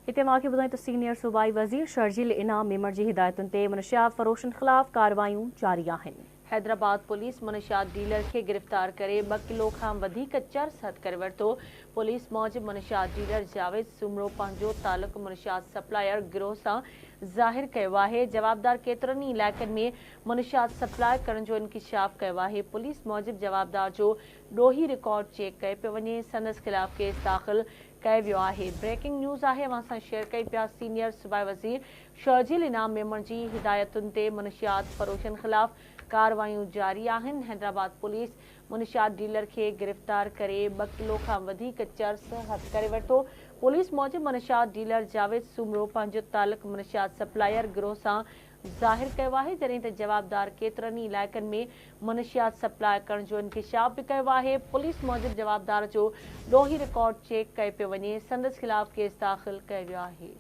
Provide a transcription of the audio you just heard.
इते मांखे ॿुधाई त सीनियर सूबाई वज़ीर शर्जील इनाम मेमण जी हिदायतुनि ते मनशियात फरोशन ख़िलाफ़ कार्रवायूं जारी आहिनि। हैदराबाद पुलिस मनशियात डीलर खे गिरफ़्तार करे 2 किलो खां वधीक चर्स हथ करे वरितो। पुलिस मूजिब मनशियात डीलर जावेद सुमरो पंहिंजो तालुक़ मनशियात सप्लायर गिरोह सां ज़ाहिर कयो आहे। जवाबदार केतिरनि ई इलाइक़नि में मनशियात सप्लाई करण जो इंकिशाफ कयो आहे। पुलिस मूजिब जवाबदार जो ॾोही रिकॉर्ड चेक कयो पियो वञे। संदसि ख़िलाफ़ केस दाख़िल कयो वियो आहे। ब्रेकिंग न्यूज़ आहे, अवां सां शेयर कई पिया। सीनियर सूबाई वज़ीर शर्जील इनाम मेमण जी हिदायतुनि ते मनशियात फरोशन ख़िलाफ़ कार्रवायूं जारी आहिनि। हैदराबाद पुलिस मनशियात डीलर खे गिरफ़्तार करे 2 किलो खां वधीक चर्स हथ करे वरितो। पुलिस मूजिब मनशियात डीलर जावेद सुमरो पंहिंजो तालुक़ मनशियात सप्लायर गिरोह सां ज़ाहिर कयो आहे, जॾहिं त जवाबदार केतिरनि ई इलाइक़नि में मनशियात सप्लाई करण जो इंकिशाफ बि कयो आहे। पुलिस मूजिब जवाबदार जो ॾोही रिकॉर्ड चेक कयो पियो वञे। संदसि ख़िलाफ़ केस दाख़िल कयो वियो आहे।